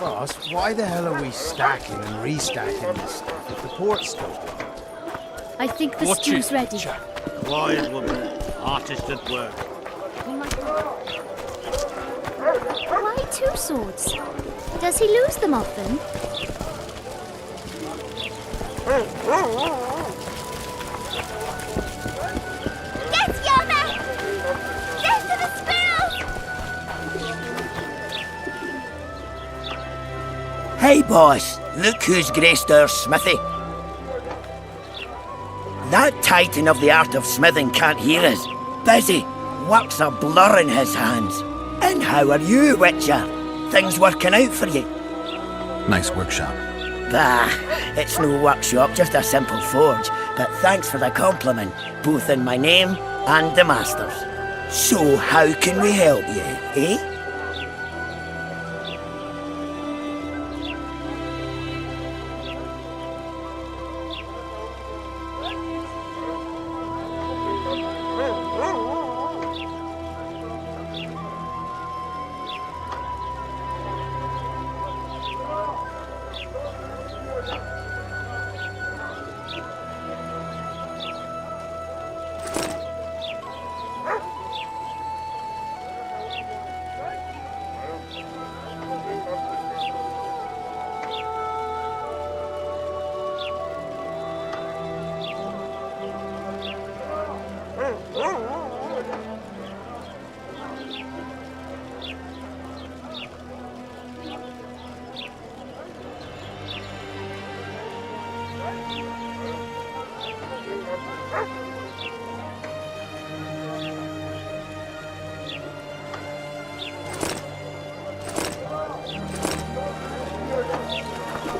Boss, why the hell are we stacking and restacking this stuff if the port's still open? I think the stew's ready. Quiet, woman. Artist at work. Why two swords? Does he lose them often? Get Yana! Get to the squirrels! Hey, boss, look who's graced our smithy. That titan of the art of smithing can't hear us. Busy. Work's a blur in his hands. And how are you, Witcher? Things working out for you? Nice workshop. Bah, it's no workshop, just a simple forge. But thanks for the compliment, both in my name and the master's. So how can we help you, eh?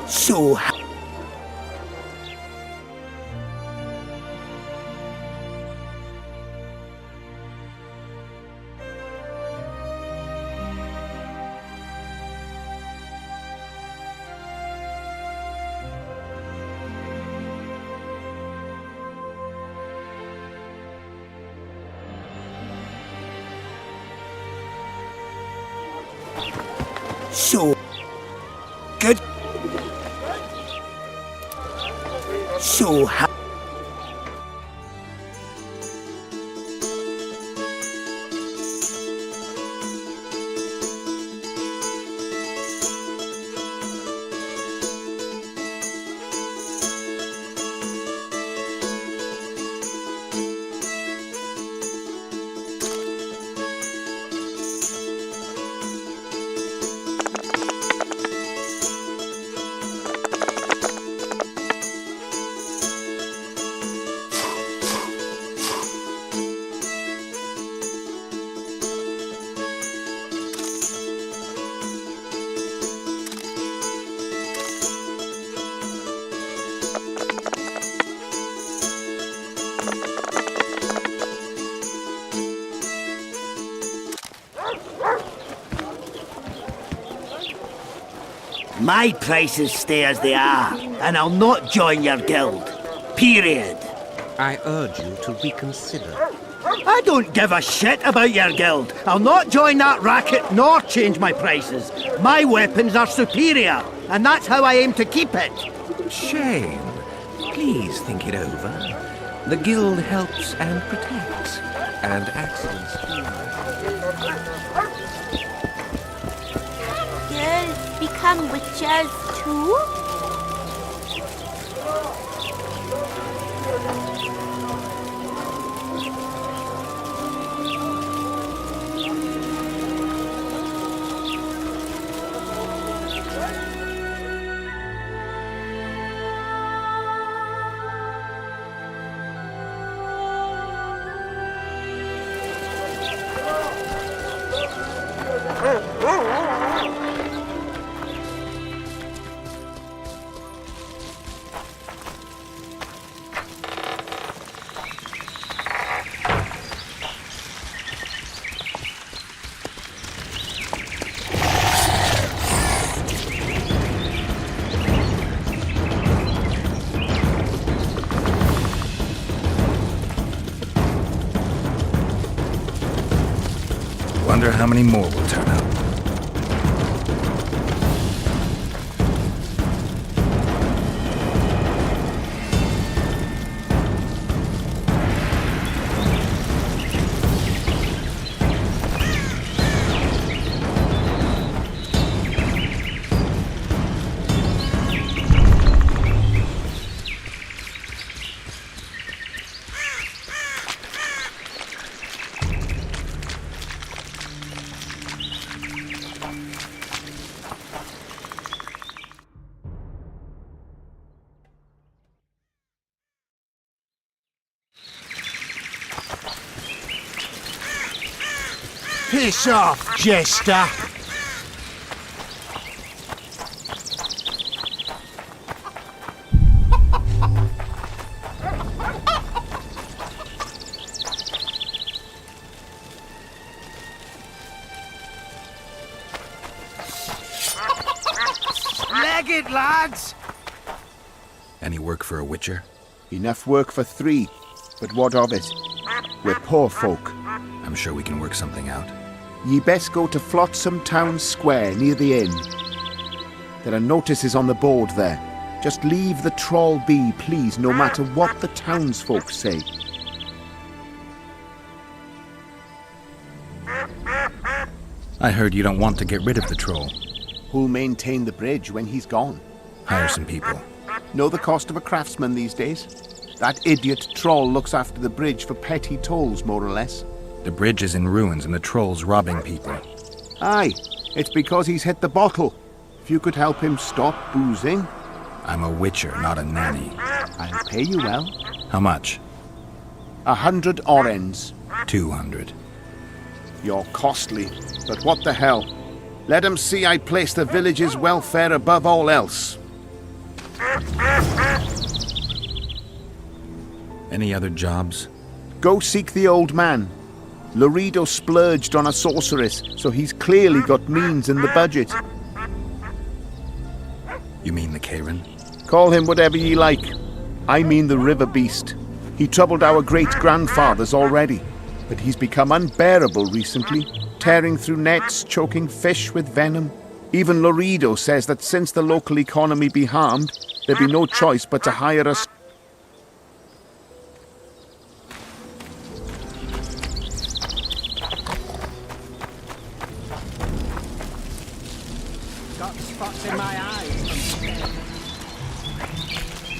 So... So... Good... So how... My prices stay as they are, and I'll not join your guild. Period. I urge you to reconsider. I don't give a shit about your guild. I'll not join that racket nor change my prices. My weapons are superior, and that's how I aim to keep it. Shame. Please think it over. The guild helps and protects, and accidents Girls become witches too? Wonder how many more will turn up. Piss off, jester! Leg it, lads! Any work for a witcher? Enough work for 3, but what of it? We're poor folk. I'm sure we can work something out. Ye best go to Flotsam Town Square near the inn. There are notices on the board there. Just leave the trawl be, please, no matter what the townsfolk say. I heard you don't want to get rid of the troll. Who'll maintain the bridge when he's gone? Hire some people. Know the cost of a craftsman these days? That idiot troll looks after the bridge for petty tolls, more or less. The bridge is in ruins and the troll's robbing people. Aye, it's because he's hit the bottle. If you could help him stop boozing, I'm a witcher, not a nanny. I'll pay you well. How much? 100 orens. 200. You're costly, but what the hell? Let 'em see I place the village's welfare above all else. Any other jobs? Go seek the old man. Loredo splurged on a sorceress, so he's clearly got means in the budget. You mean the Karen? Call him whatever ye like. I mean the river beast. He troubled our great-grandfathers already, but he's become unbearable recently, tearing through nets, choking fish with venom. Even Loredo says that since the local economy be harmed, there'd be no choice but to hire us. Got spots in my eyes.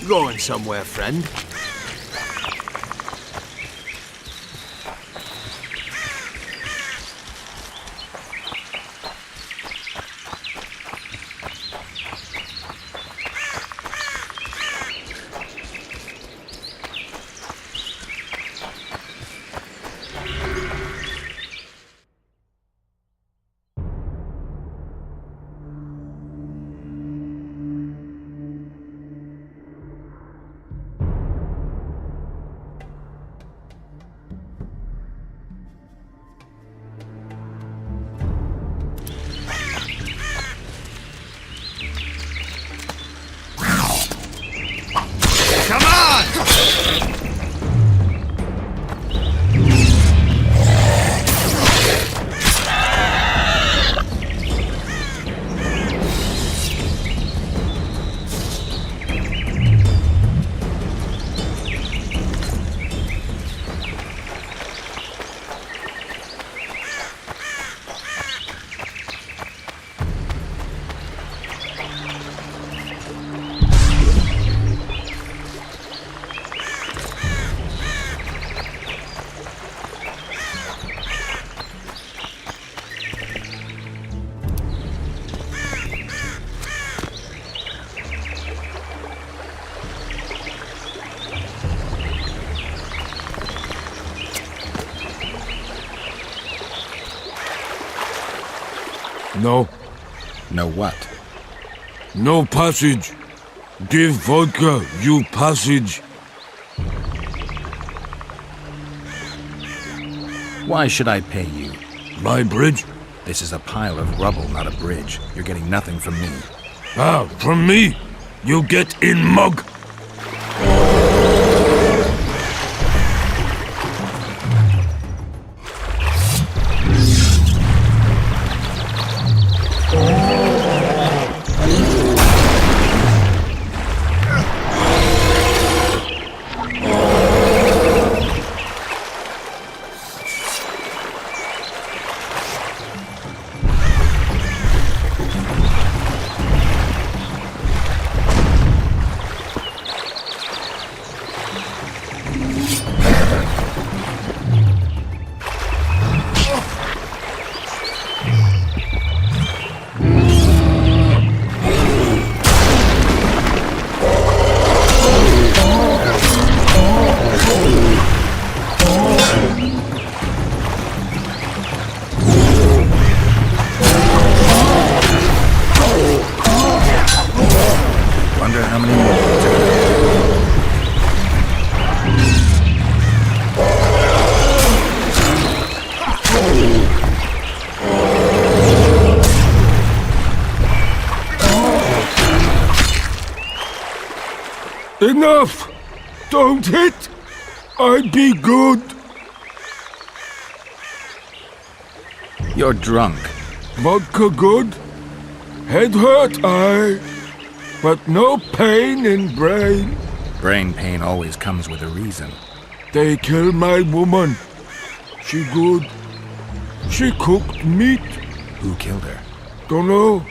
Going somewhere, friend? Come on! No, No what? no passage. Give vodka, you passage. Why should I pay you? My bridge? This is a pile of rubble, not a bridge. You're getting nothing from me. Ah, from me? You get in mug. Enough! Don't hit! I be good. You're drunk. Vodka good. Head hurt, aye. But no pain in brain. Brain pain always comes with a reason. They kill my woman. She good. She cooked meat. Who killed her? Dunno.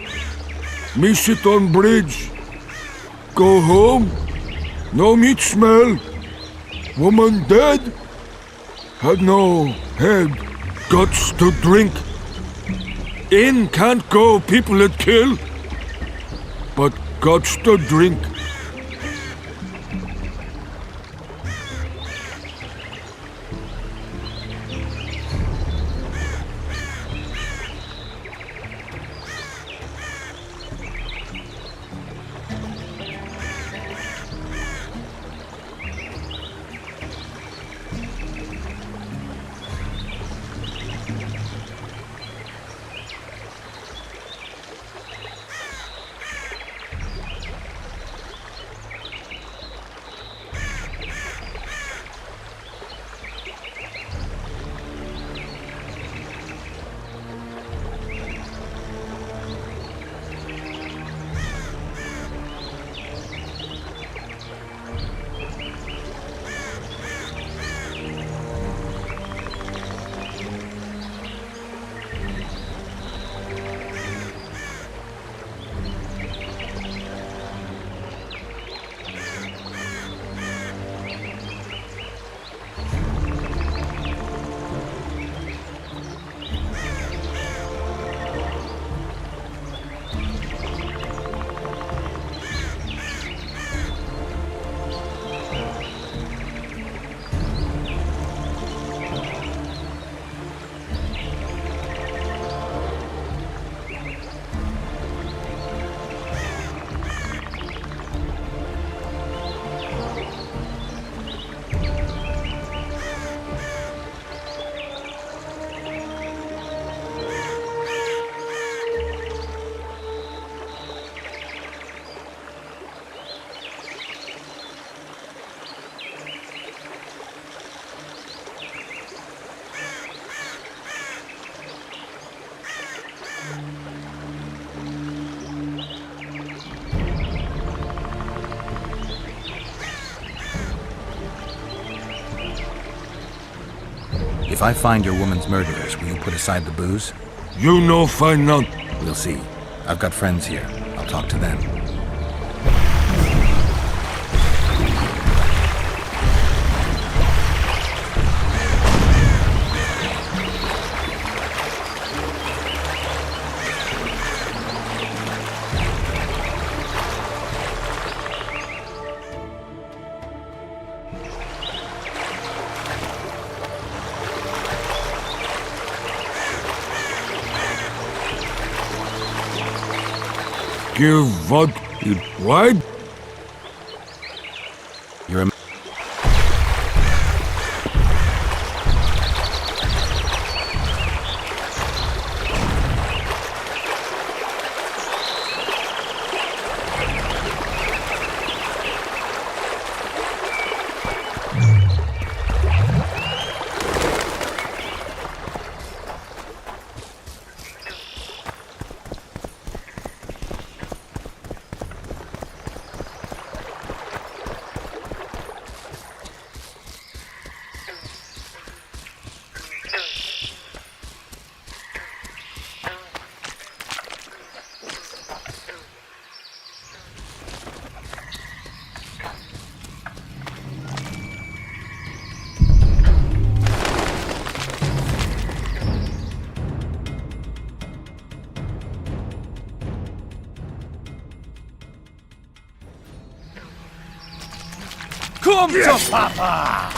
Me sit on bridge. Go home. No meat smell. Woman dead. Had no head. Guts to drink. In can't go, people it kill. But guts to drink. If I find your woman's murderers, will you put aside the booze? You no find none. We'll see. I've got friends here. I'll talk to them. Give what you what? You're a... Come to Papa!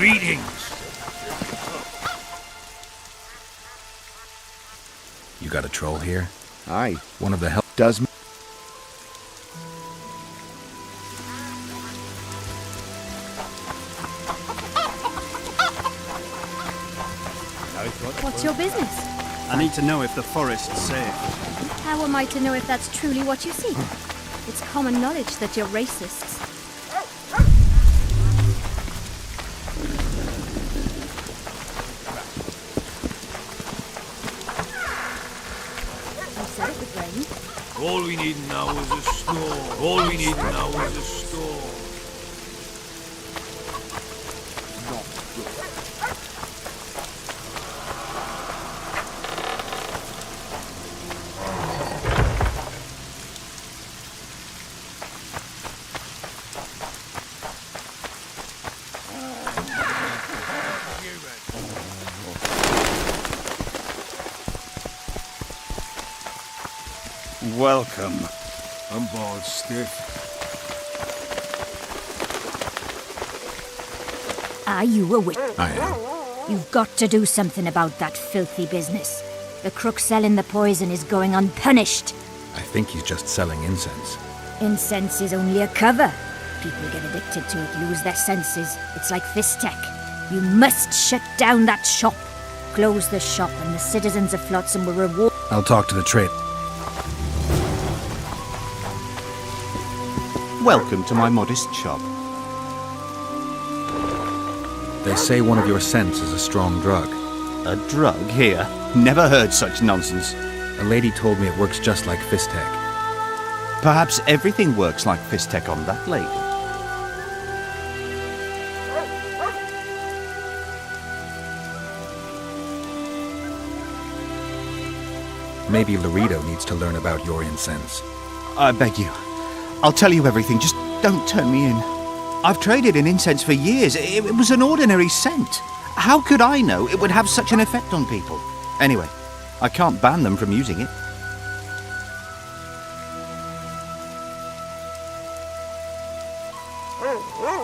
Greetings. You got a troll here? Aye, One of the hell. does What's your business? I need to know if the forest's safe. How am I to know if that's truly what you seek? It's common knowledge that you're racists. You said it would rain. All we need now is a storm. All we need now is a storm. Welcome. I'm bored stiff. Are you a witch? I am. You've got to do something about that filthy business. The crook selling the poison is going unpunished. I think he's just selling incense. Incense is only a cover. People get addicted to it, lose their senses. It's like Fistech. You must shut down that shop. Close the shop and the citizens of Flotsam will reward... I'll talk to the trade. Welcome to my modest shop. They say one of your scents is a strong drug. A drug here? Never heard such nonsense. A lady told me it works just like Fistech. Perhaps everything works like Fistech on that lady. Maybe Laredo needs to learn about your incense. I beg you. I'll tell you everything, just don't turn me in. I've traded in incense for years. It was an ordinary scent. How could I know it would have such an effect on people? Anyway, I can't ban them from using it.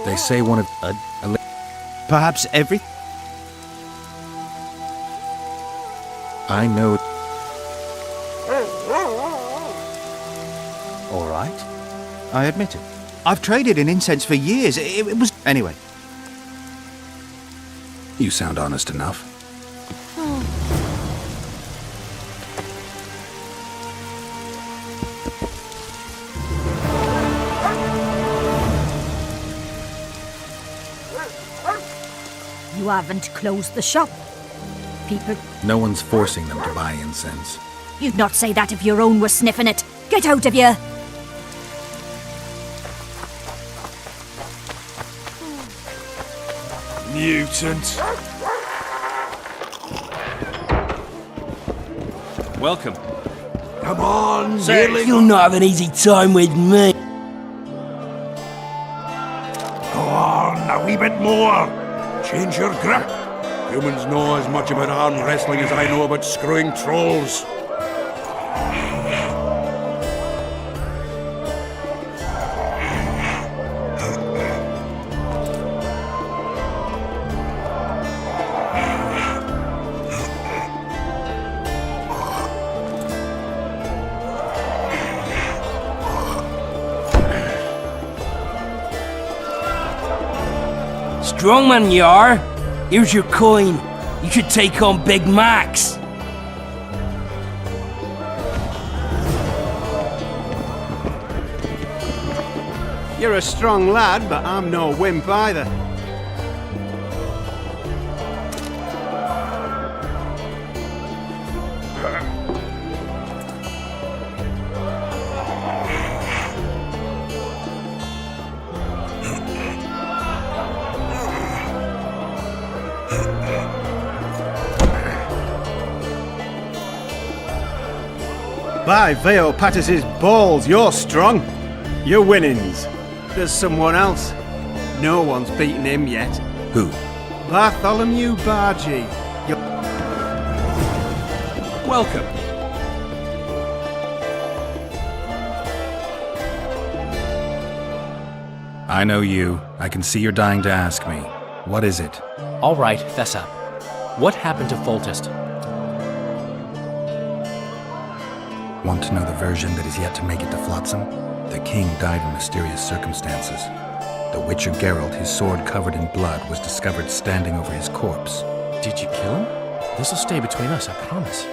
They say one of... Perhaps every... I know... All right. I admit it. I've traded in incense for years. It was... Anyway. You sound honest enough. You haven't closed the shop. People... No one's forcing them to buy incense. You'd not say that if your own were sniffing it. Get out of here! Mutant. Welcome. Come on, You'll not have an easy time with me. Go on, a wee bit more. Change your grip. Humans know as much about arm wrestling as I know about screwing trolls. Strongman you are. Here's your coin. You should take on Big Max. You're a strong lad, but I'm no wimp either. By Veo Patis's balls, you're strong. You're winnings. There's someone else. No one's beaten him yet. Who? Bartholomew Bargy. Welcome. I know you. I can see you're dying to ask me. What is it? All right, fess up. What happened to Foltest? Want to know the version that is yet to make it to Flotsam? The king died in mysterious circumstances. The Witcher Geralt, his sword covered in blood, was discovered standing over his corpse. Did you kill him? This'll stay between us, I promise.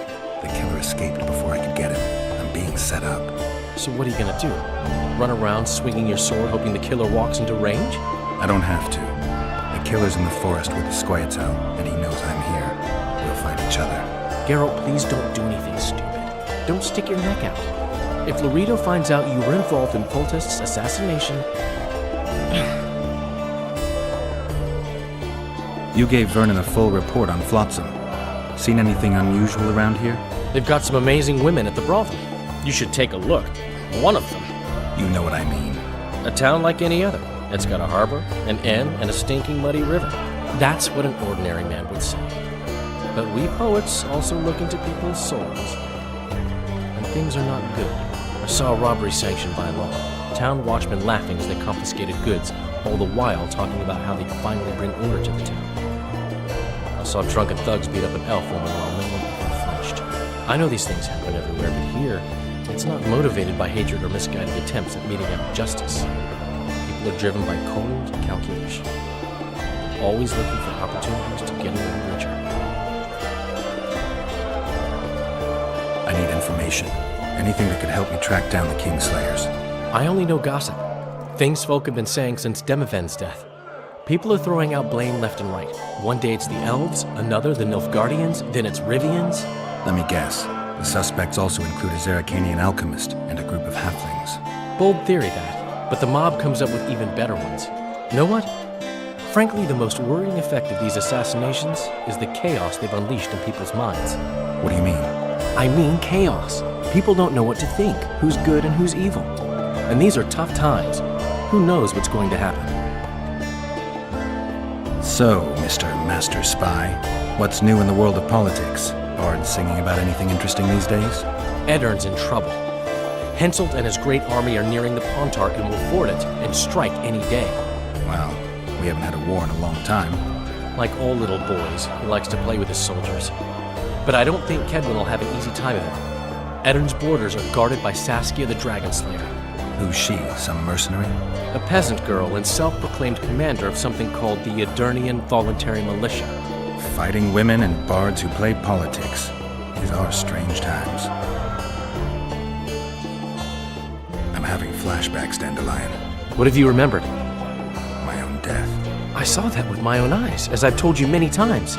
The killer escaped before I could get him. I'm being set up. So what are you gonna do? Run around swinging your sword hoping the killer walks into range? I don't have to. The killer's in the forest with the Squirtle, and he knows I'm here. We'll fight each other. Geralt, please don't do anything stupid. Don't stick your neck out. If Loredo finds out you were involved in Foltest's assassination... You gave Vernon a full report on Flotsam. Seen anything unusual around here? They've got some amazing women at the brothel. You should take a look. One of them. You know what I mean. A town like any other. It's got a harbor, an inn, and a stinking muddy river. That's what an ordinary man would say. But we poets also look into people's souls. And things are not good. I saw a robbery sanctioned by law. Town watchmen laughing as they confiscated goods, all the while talking about how they'd finally bring order to the town. I saw drunken thugs beat up an elf woman while no one even flinched. I know these things happen everywhere, but here, it's not motivated by hatred or misguided attempts at meting out justice. People are driven by cold calculation, always looking for opportunities to get a little richer. I need information. Anything that could help me track down the Kingslayers. I only know gossip. Things folk have been saying since Demiven's death. People are throwing out blame left and right. One day it's the elves, another the Nilfgaardians, then it's Rivians. Let me guess. The suspects also include a Zerrikanian alchemist and a group of halflings. Bold theory, that. But the mob comes up with even better ones. Know what? Frankly, the most worrying effect of these assassinations is the chaos they've unleashed in people's minds. What do you mean? I mean chaos. People don't know what to think, who's good and who's evil. And these are tough times. Who knows what's going to happen? So, Mr. Master Spy, what's new in the world of politics? Bards singing about anything interesting these days? Eddern's in trouble. Henselt and his great army are nearing the Pontarch and will ford it and strike any day. Well, we haven't had a war in a long time. Like all little boys, he likes to play with his soldiers. But I don't think Kedwin will have an easy time of it. Eddern's borders are guarded by Saskia the Dragon Slayer. Who's she? Some mercenary? A peasant girl and self-proclaimed commander of something called the Edirnian Voluntary Militia. Fighting women and bards who play politics. These are strange times. I'm having flashbacks, Dandelion. What have you remembered? My own death. I saw that with my own eyes, as I've told you many times.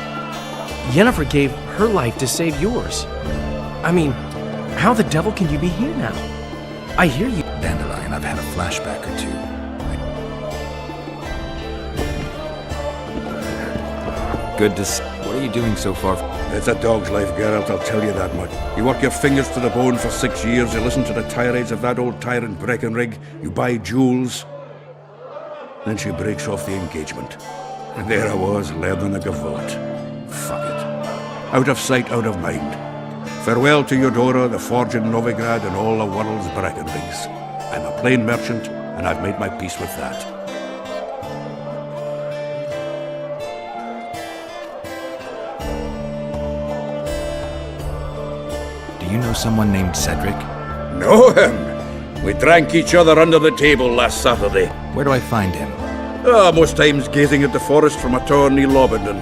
Yennefer gave her life to save yours. I mean, how the devil can you be here now? I hear you. Dandelion, I've had a flashback or two. Good to see. What are you doing so far? It's a dog's life, Geralt, I'll tell you that much. You work your fingers to the bone for 6 years, you listen to the tirades of that old tyrant Breckenrig, you buy jewels. Then she breaks off the engagement. And there I was, learning a gavolt. Fuck it. Out of sight, out of mind. Farewell to Eudora, the forge in Novigrad, and all the world's Breckenrigs. I'm a plain merchant, and I've made my peace with that. Do you know someone named Cedric? Know him? We drank each other under the table last Saturday. Where do I find him? Most times gazing at the forest from a tower near Lobendon.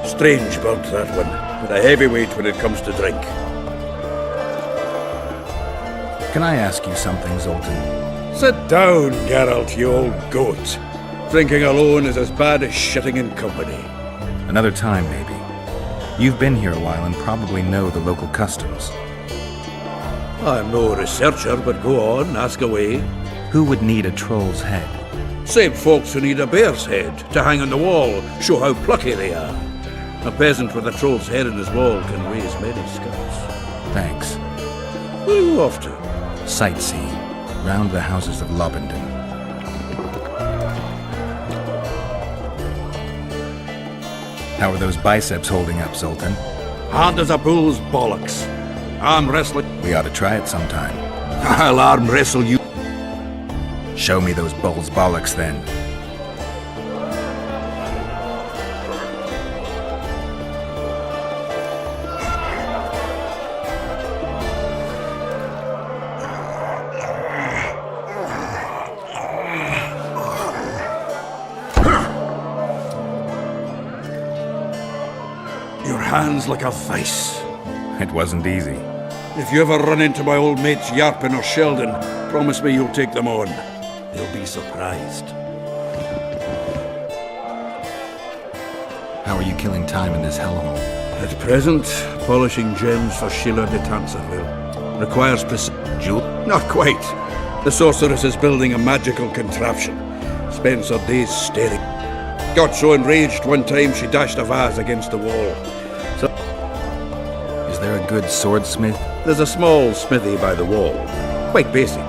Strange bird, that one, but a heavyweight when it comes to drink. Can I ask you something, Zoltan? Sit down, Geralt, you old goat. Drinking alone is as bad as shitting in company. Another time, maybe. You've been here a while and probably know the local customs. I'm no researcher, but go on, ask away. Who would need a troll's head? Same folks who need a bear's head to hang on the wall, show how plucky they are. A peasant with a troll's head in his wall can raise many scalps. Thanks. Where are you off to? Sightseeing. Round the houses of Lobendon. How are those biceps holding up, Zoltan? Hard as a bull's bollocks. Arm wrestling. We ought to try it sometime. I'll arm wrestle you. Show me those bull's bollocks, then. Your hand's like a vice. It wasn't easy. If you ever run into my old mates Yarpin or Sheldon, promise me you'll take them on. They'll be surprised. How are you killing time in this hellhole? At present, polishing gems for Sheila de Tanserville. Requires Jewel? Not quite. The sorceress is building a magical contraption. Spends her days staring. Got so enraged one time she dashed a vase against the wall. Is there a good swordsmith? There's a small smithy by the wall. Quite basic.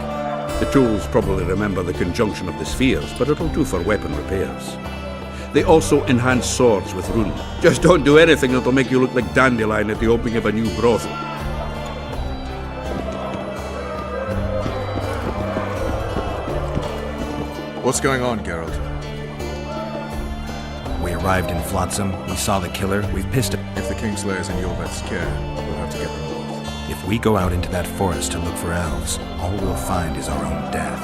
The tools probably remember the conjunction of the spheres, but it'll do for weapon repairs. They also enhance swords with rune. Just don't do anything that'll make you look like Dandelion at the opening of a new brothel. What's going on, Geralt? We arrived in Flotsam, we saw the killer, we've pissed him. If the Kingslayers in Yorvet's care, we'll have to get them both. If we go out into that forest to look for elves, all we'll find is our own death.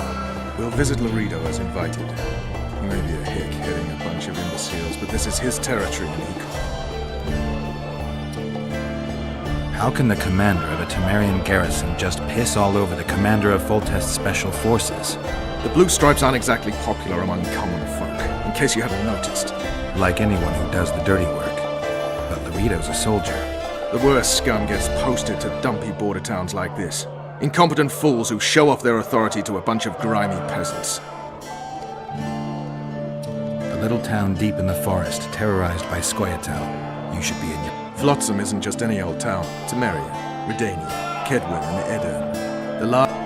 We'll visit Laredo as invited. He may be a hick heading a bunch of imbeciles, but this is his territory and he... How can the commander of a Temerian garrison just piss all over the commander of Foltest's special forces? The Blue Stripes aren't exactly popular among common folk, in case you hadn't noticed. Like anyone who does the dirty work. But Laredo's a soldier. The worst scum gets posted to dumpy border towns like this. Incompetent fools who show off their authority to a bunch of grimy peasants. A little town deep in the forest, terrorized by Scoia'tael. You should be in your... Flotsam isn't just any old town. Temeria, Redania, Kedwin, and Edirn.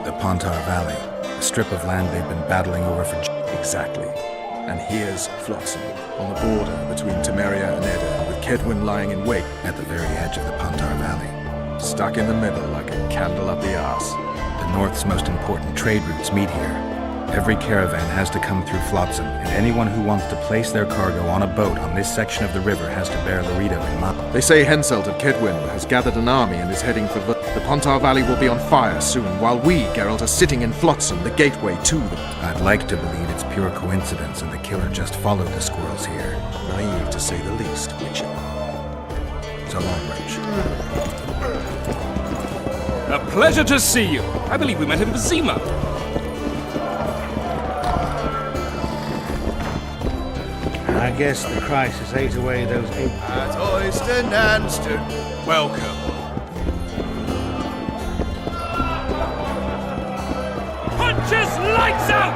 The Pontar Valley. A strip of land they've been battling over for... Exactly. And here's Flotsam, on the border between Temeria and Edirn, with Kedwin lying in wait. At the very edge of the Pontar Valley. Stuck in the middle like a candle up the arse. The North's most important trade routes meet here. Every caravan has to come through Flotsam, and anyone who wants to place their cargo on a boat on this section of the river has to bear Laredo in mind. They say Henselt of Kedwin has gathered an army and is heading for the Pontar Valley will be on fire soon, while we, Geralt, are sitting in Flotsam, the gateway to them. I'd like to believe it's pure coincidence and the killer just followed the squirrels here. Naive, to say the least, Witcher. So long, Roach. A pleasure to see you. I believe we met in Vizima. I guess the crisis ate away those eight... At Oyster Nanster. Welcome. Punches lights out!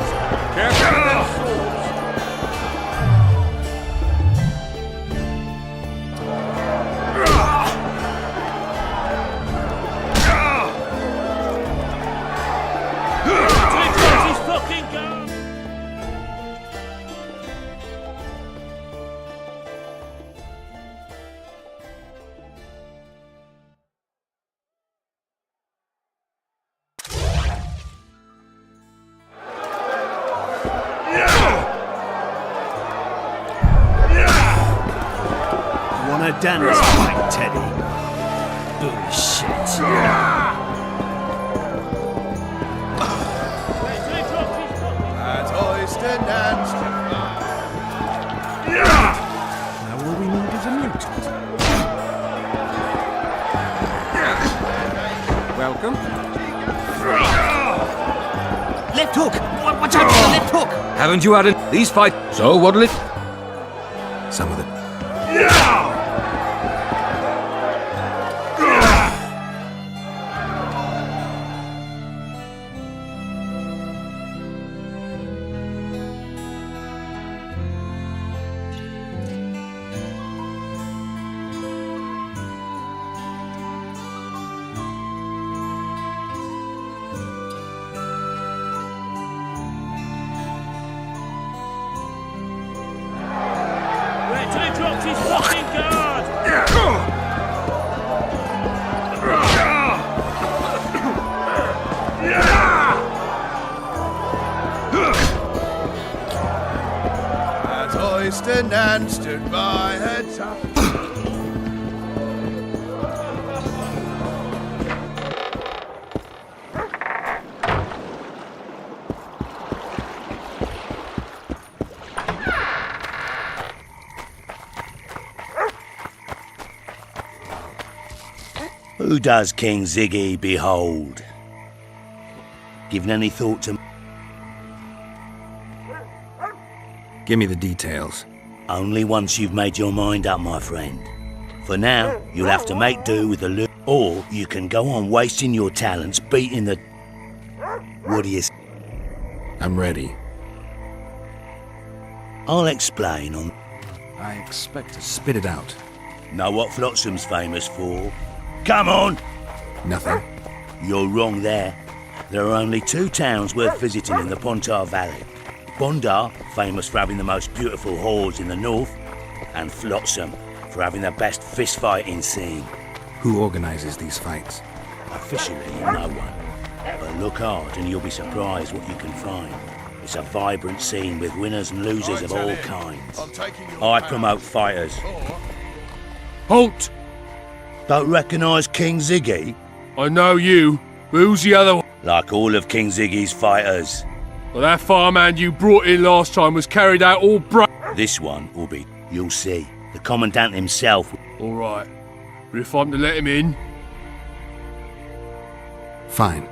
Careful with them swords. Wanna dance, Mike Teddy? Bullshit. At Oyster Nanster. Now all we need is a mutant. Welcome. Left hook! Watch out for the left hook! Haven't you had it? These fight. So what'll it? Some of the... Dropped his fucking guard! At Oyster Nanster, my head's up. Who does King Ziggy behold? Given any thought to... Give me the details. Only once you've made your mind up, my friend. For now, you'll have to make do with the loot, or you can go on wasting your talents beating the... What do you say? I'm ready. I'll explain on... I expect to spit it out. Know what Flotsam's famous for? Come on! Nothing. You're wrong there. There are only 2 towns worth visiting in the Pontar Valley. Bondar, famous for having the most beautiful whores in the north, and Flotsam, for having the best fist-fighting scene. Who organizes these fights? Officially, no one. But look hard and you'll be surprised what you can find. It's a vibrant scene with winners and losers of all kinds. I promote fighters. Halt! Don't recognise King Ziggy? I know you. Who's the other one? Like all of King Ziggy's fighters. Well, that farmhand you brought in last time was carried out all This one will be, you'll see, the Commandant himself. All right. But if I'm to let him in... Fine.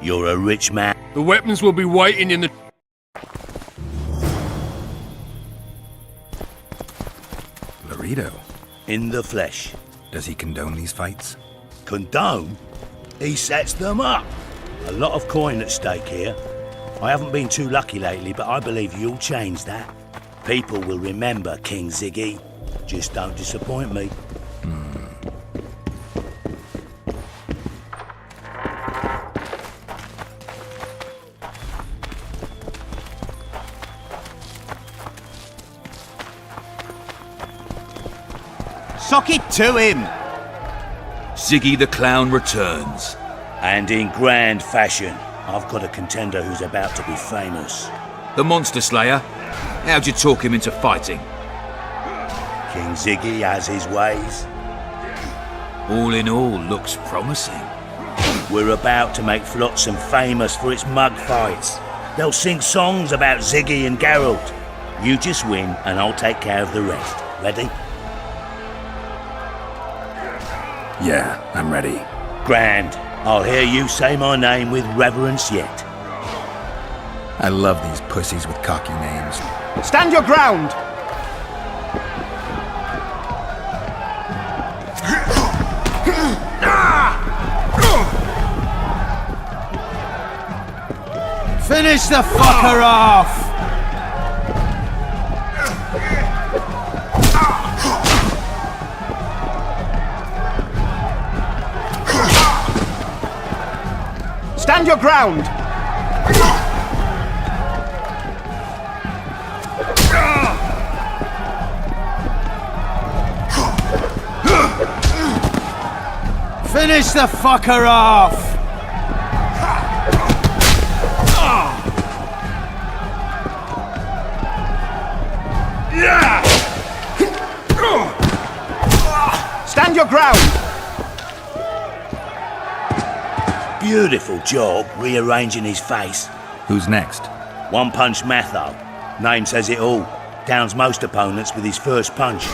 You're a rich man. The weapons will be waiting in the... Laredo. In the flesh. Does he condone these fights? Condone? He sets them up. A lot of coin at stake here. I haven't been too lucky lately, but I believe you'll change that. People will remember King Ziggy. Just don't disappoint me. Sock it to him! Ziggy the Clown returns. And in grand fashion. I've got a contender who's about to be famous. The Monster Slayer? How'd you talk him into fighting? King Ziggy has his ways. All in all, looks promising. We're about to make Flotsam famous for its mug fights. They'll sing songs about Ziggy and Geralt. You just win and I'll take care of the rest. Ready? Yeah, I'm ready. Grand. I'll hear you say my name with reverence yet. I love these pussies with cocky names. Stand your ground! Finish the fucker off! Stand your ground! Finish the fucker off! Stand your ground! Beautiful job rearranging his face. Who's next? One Punch Matho. Name says it all. Downs most opponents with his first punch.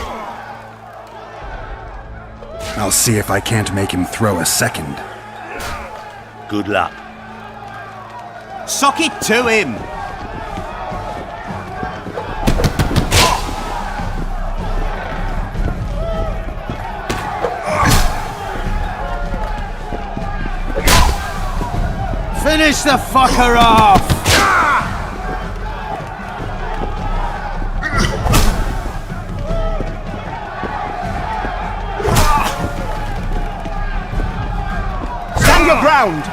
I'll see if I can't make him throw a second. Good luck. Sock it to him! Finish the fucker off! Stand your ground!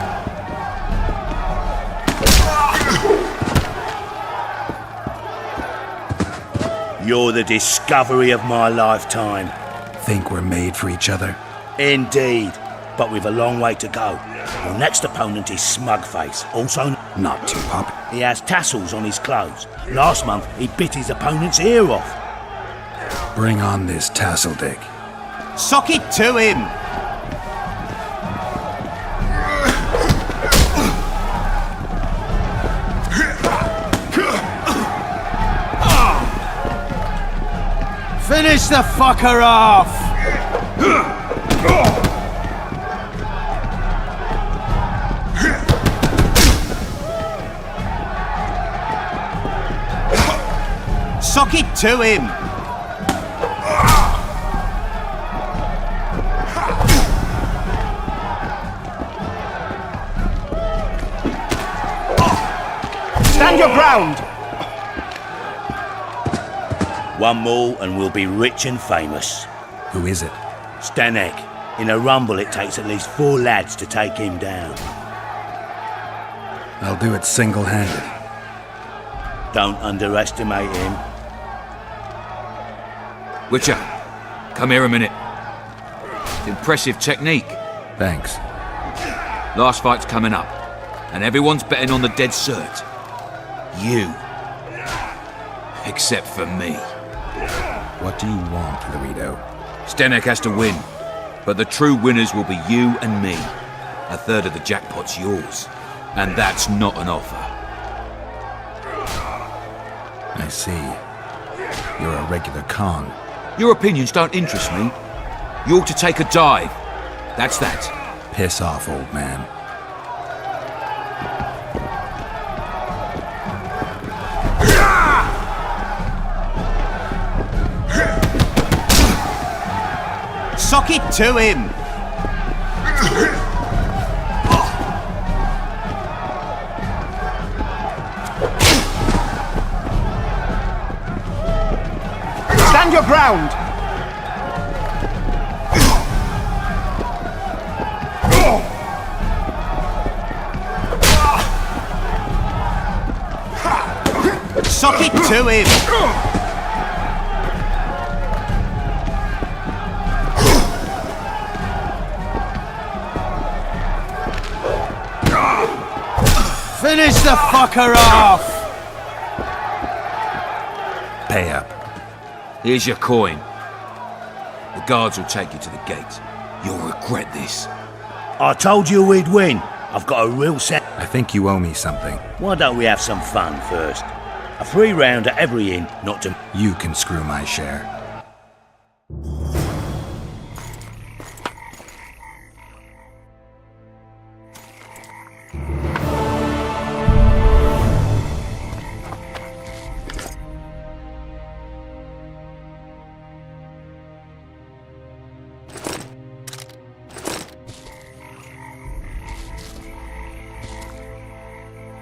You're the discovery of my lifetime. Think we're made for each other? Indeed, but we've a long way to go. Your next opponent is Smugface, also not too pop. He has tassels on his clothes. Last month, he bit his opponent's ear off. Bring on this tassel dick. Sock it to him! Finish the fucker off! Sock it to him! Stand your ground! One more and we'll be rich and famous. Who is it? Stanek. In a rumble it takes at least 4 lads to take him down. I'll do it single-handed. Don't underestimate him. Witcher, come here a minute. Impressive technique. Thanks. Last fight's coming up, and everyone's betting on the dead cert. You. Except for me. What do you want, Laredo? Stanek has to win, but the true winners will be you and me. A third of the jackpot's yours, and that's not an offer. I see. You're a regular con. Your opinions don't interest me. You ought to take a dive. That's that. Piss off, old man. Sock it to him! Stand your ground! Sock it to him! Finish the fucker off! Pay up. Here's your coin. The guards will take you to the gate. You'll regret this. I told you we'd win. I've got a real set. I think you owe me something. Why don't we have some fun first? A 3-round at every inn, not to... You can screw my share.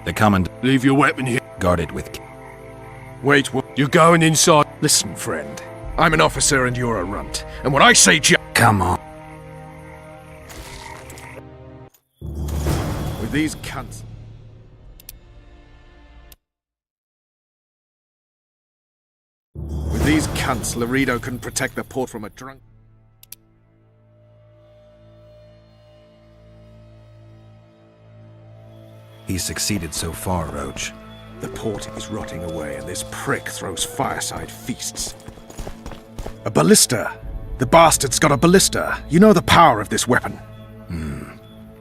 The command... Leave your weapon here. Guarded with... Wait, you're going inside. Listen, friend. I'm an officer and you're a runt. And when I say Come on. with these cunts... With these cunts, Laredo can protect the port from a drunk... He's succeeded so far, Roach. The port is rotting away, and this prick throws fireside feasts. A ballista! The bastard's got a ballista! You know the power of this weapon.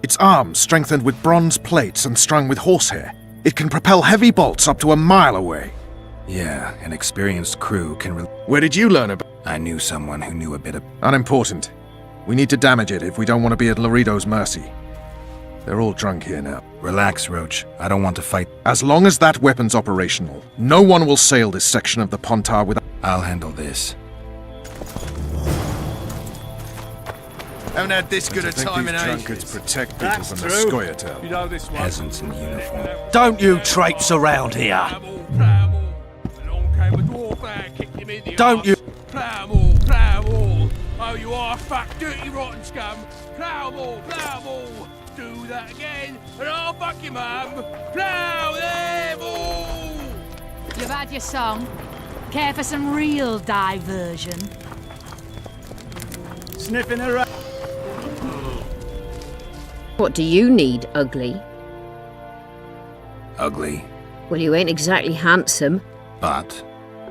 Its arms strengthened with bronze plates and strung with horsehair. It can propel heavy bolts up to a mile away. Yeah, an experienced crew can... Where did you learn about? I knew someone who knew a bit of... Unimportant. We need to damage it if we don't want to be at Laredo's mercy. They're all drunk here now. Relax, Roach. I don't want to fight. As long as that weapon's operational, no one will sail this section of the Pontar without... I'll handle this. Haven't had this good a time in drunkards ages. protect people That's from the true. Scoia'tael. You know this one. Peasants in uniform. Don't you traipse around here. Don't you... Plough Oh, you are fat, dirty, rotten scum. Plough Do that again, and I'll fuck you, mum. Plough them all. You've had your song. Care for some real diversion? Sniffing around. What do you need, ugly? Ugly. Well, you ain't exactly handsome. But...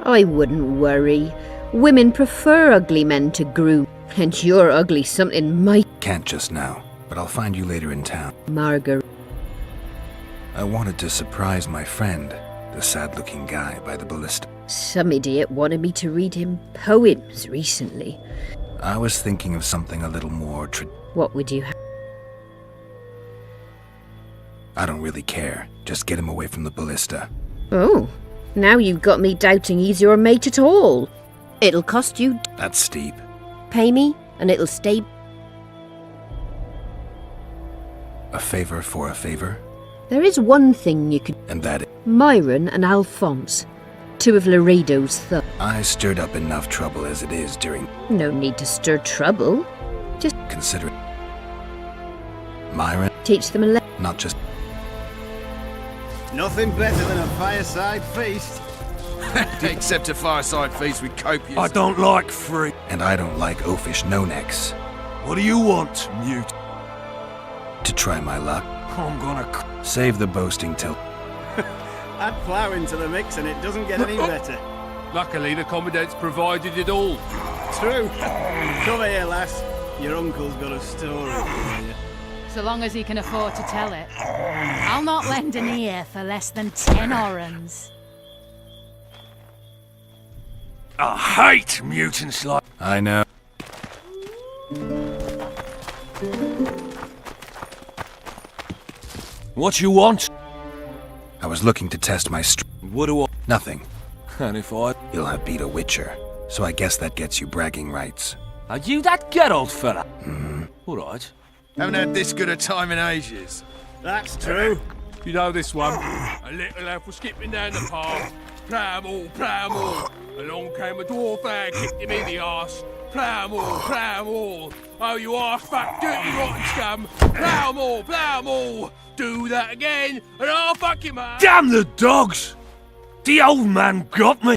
I wouldn't worry. Women prefer ugly men to groom. And you're ugly something might... Can't just now. But I'll find you later in town. Margaret. I wanted to surprise my friend, the sad-looking guy by the ballista. Some idiot wanted me to read him poems recently. I was thinking of something a little more What would you have? I don't really care. Just get him away from the ballista. Oh, Now you've got me doubting he's your mate at all. It'll cost you. That's steep. Pay me, and it'll stay. A favor for a favor? There is one thing you could. And that Myron and Alphonse, two of Laredo's thugs. I stirred up enough trouble as it is during... No need to stir trouble. Just Consider it. Myron, teach them a lesson. not just... Nothing better than a fireside feast. Except a fireside feast with copious... I don't like free. And I don't like oafish no-necks. What do you want, mute? To try my luck. I'm gonna... Save the boasting till... Add plough into the mix and it doesn't get any better. Luckily, the Commandant's provided it all. True. Come here, lass. Your uncle's got a story for you. So long as he can afford to tell it. I'll not lend an ear for less than 10 orans. I hate mutants like... I know. What you want? I was looking to test my What do I... Nothing. And if I... You'll have beat a witcher, so I guess that gets you bragging rights. Are you that Geralt fella? All right. Haven't had this good a time in ages. That's true. You know this one. A little elf was skipping down the path. Plough-all, plough-all. Along came a dwarf and kicked him in the arse. Plough-all, plough-all. Oh, you arse-fuck, dirty rotten scum. Plough-all, plough-all. Do that again, and I'll fuck him up. Damn the dogs! The old man got me!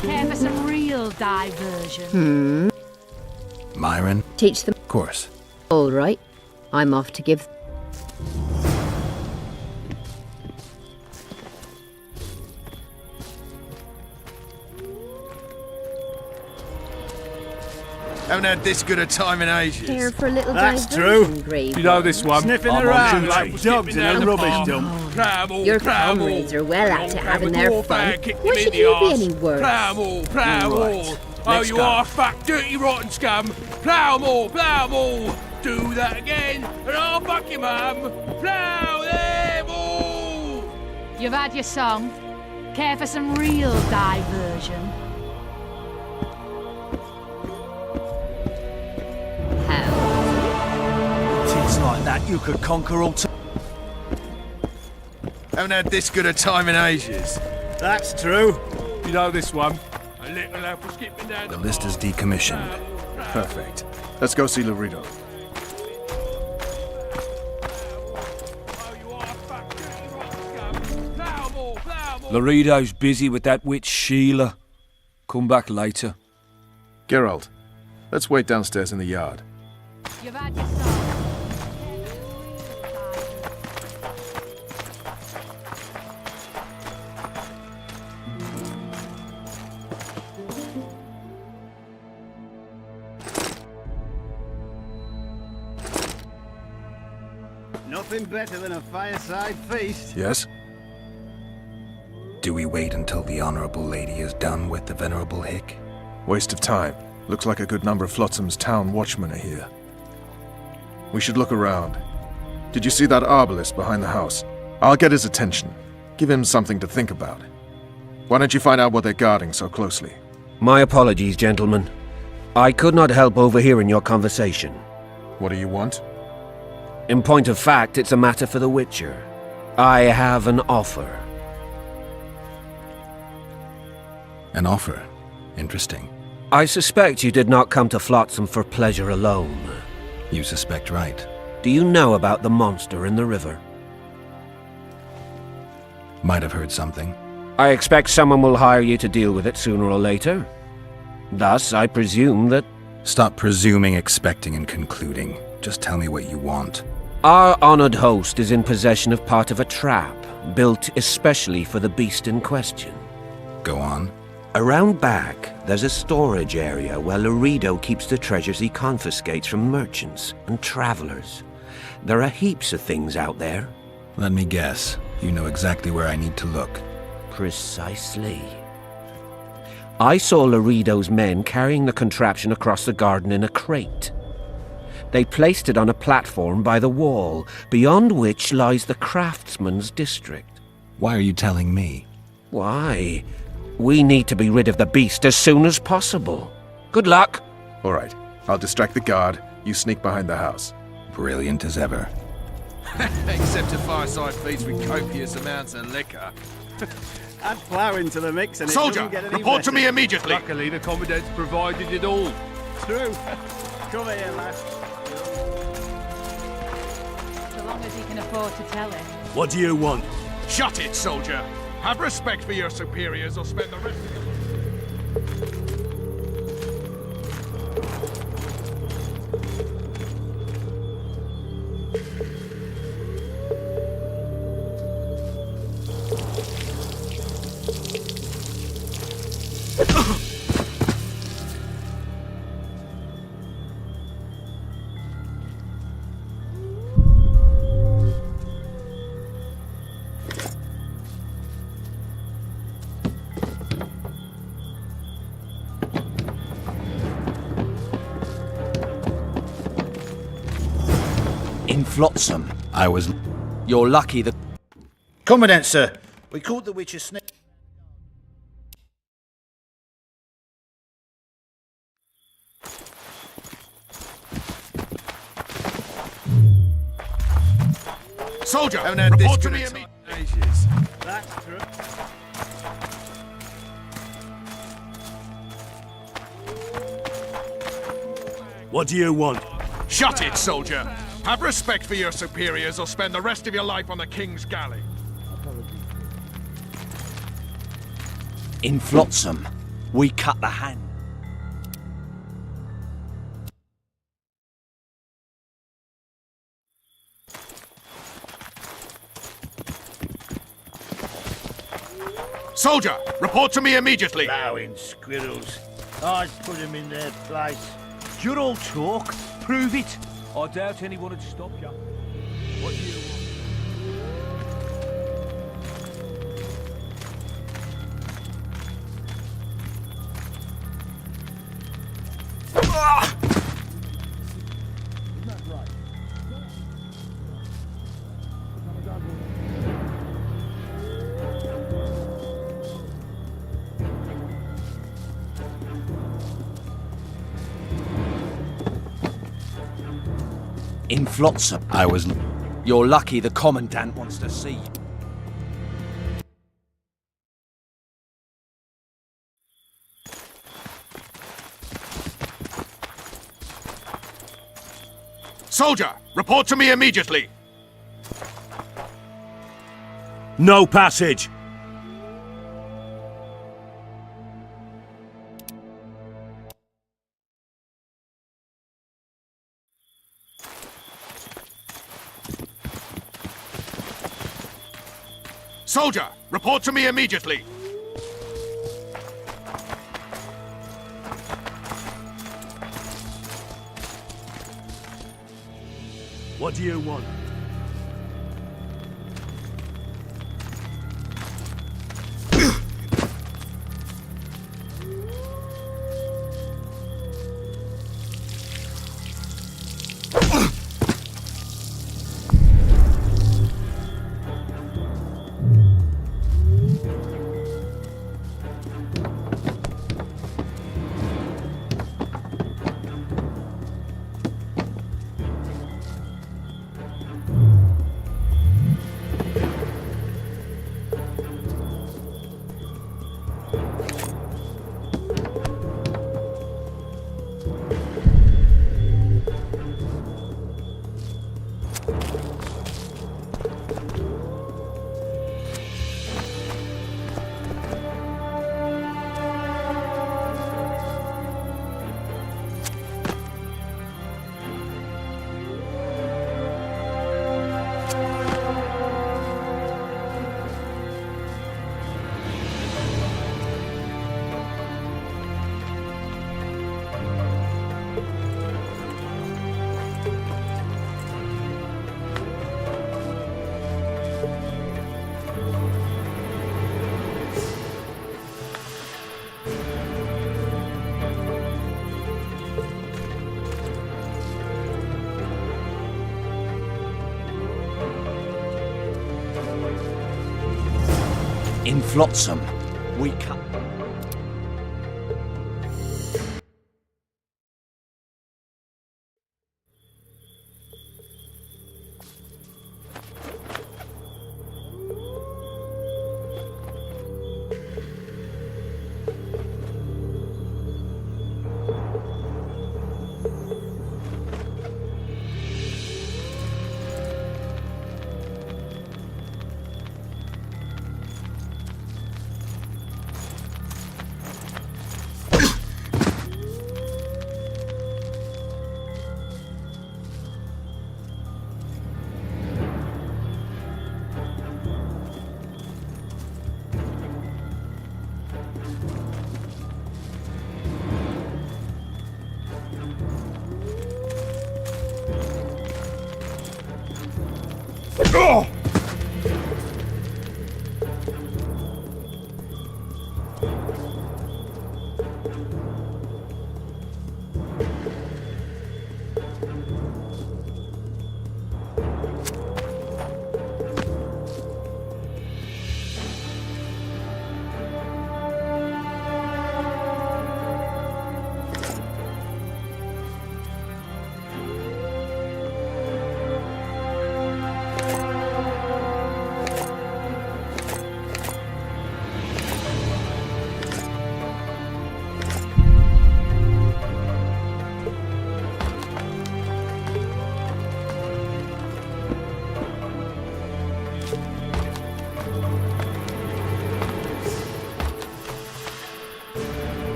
Care for some real diversion? Myron? Teach them. Of course. All right. I'm off to give. Haven't had this good a time in ages. Care for a little That's diversion, true. Grave. You know this one. Sniffing I'm on around duty. like dogs in a rubbish dump. Plough-all, Your plough-all. comrades are well at it having their Dwarf fun. and kicked Why him in should the you be arse. any worse? Plough-all, plough-all. Right. Oh, Next you go. arse-fuck, dirty rotten scum. Plough-all, plough-all. Do that again, and I'll fuck your mum. Plough them all. You've had your song. Care for some real diversion? Tits like that you could conquer all Haven't had this good a time in ages. That's true. You know this one. A little elf was skipping down The list is decommissioned. Perfect. Let's go see Laredo. Laredo's busy with that witch Sheila. Come back later. Geralt, let's wait downstairs in the yard. You've had your song. Nothing better than a fireside feast. Yes? Do we wait until the Honorable Lady is done with the Venerable Hick? Waste of time. Looks like a good number of Flotsam's town watchmen are here. We should look around. Did you see that arbalist behind the house? I'll get his attention. Give him something to think about. Why don't you find out what they're guarding so closely? My apologies, gentlemen. I could not help overhearing your conversation. What do you want? In point of fact, it's a matter for the Witcher. I have an offer. An offer? Interesting. I suspect you did not come to Flotsam for pleasure alone. You suspect right. Do you know about the monster in the river? Might have heard something. I expect someone will hire you to deal with it sooner or later. Thus, I presume that... Stop presuming, expecting, and concluding. Just tell me what you want. Our honored host is in possession of part of a trap, built especially for the beast in question. Go on. Around back, there's a storage area where Laredo keeps the treasures he confiscates from merchants and travelers. There are heaps of things out there. Let me guess. You know exactly where I need to look. Precisely. I saw Laredo's men carrying the contraption across the garden in a crate. They placed it on a platform by the wall, beyond which lies the craftsman's district. Why are you telling me? Why? We need to be rid of the beast as soon as possible. Good luck. All right, I'll distract the guard. You sneak behind the house. Brilliant as ever. Except a fireside feast with copious amounts of liquor. Add flour into the mix and Soldier, it doesn't get any report to better. me immediately. Luckily, the Commandant's provided it all. True. Come here, lad. So long as he can afford to tell it. What do you want? Shut it, soldier. Have respect for your superiors or spend the rest of your... In Flotsam. I was... You're lucky the... Commandant, sir. We caught the witch snake. Soldier, Haven't had this report to good me a immediately. time in ages. That's true. What do you want? Shut it, soldier. Have respect for your superiors or spend the rest of your life on the King's galley. In Flotsam, we cut the hand. Soldier, report to me immediately. Bowing squirrels. I'd put him in their place. You're all talk. Prove it. I doubt anyone would stop you. What do you want? In Flotsam. I was... You're lucky the Commandant wants to see you. Soldier, report to me immediately. No passage. Soldier, report to me immediately. What do you want? In Flotsam, we cut...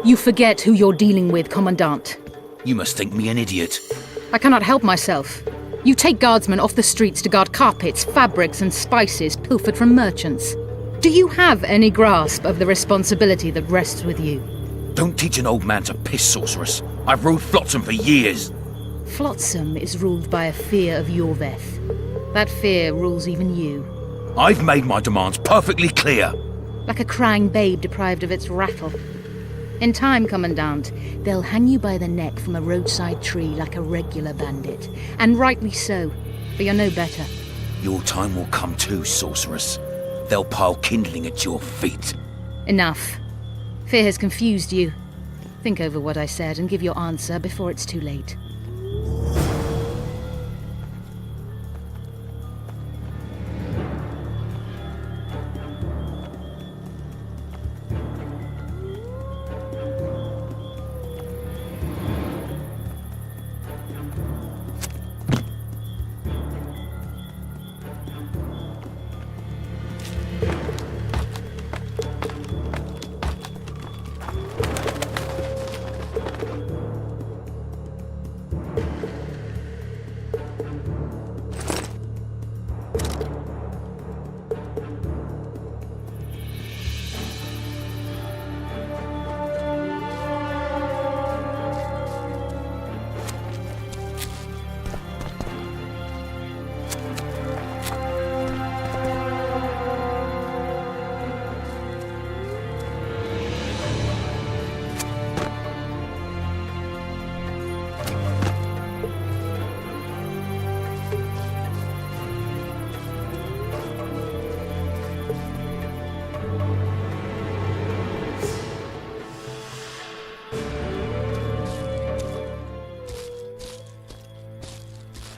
You forget who you're dealing with, Commandant. You must think me an idiot. I cannot help myself. You take guardsmen off the streets to guard carpets, fabrics, and spices pilfered from merchants. Do you have any grasp of the responsibility that rests with you? Don't teach an old man to piss, sorceress. I've ruled Flotsam for years. Flotsam is ruled by a fear of Yorveth. That fear rules even you. I've made my demands perfectly clear. Like a crying babe deprived of its rattle. In time, Commandant, they'll hang you by the neck from a roadside tree like a regular bandit. And rightly so, for you're no better. Your time will come too, sorceress. They'll pile kindling at your feet. Enough. Fear has confused you. Think over what I said and give your answer before it's too late.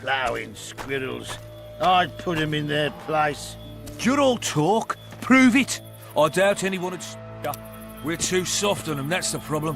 Plowing squirrels. I'd put them in their place. You're all talk. Prove it. I doubt anyone would... We're too soft on them, that's the problem.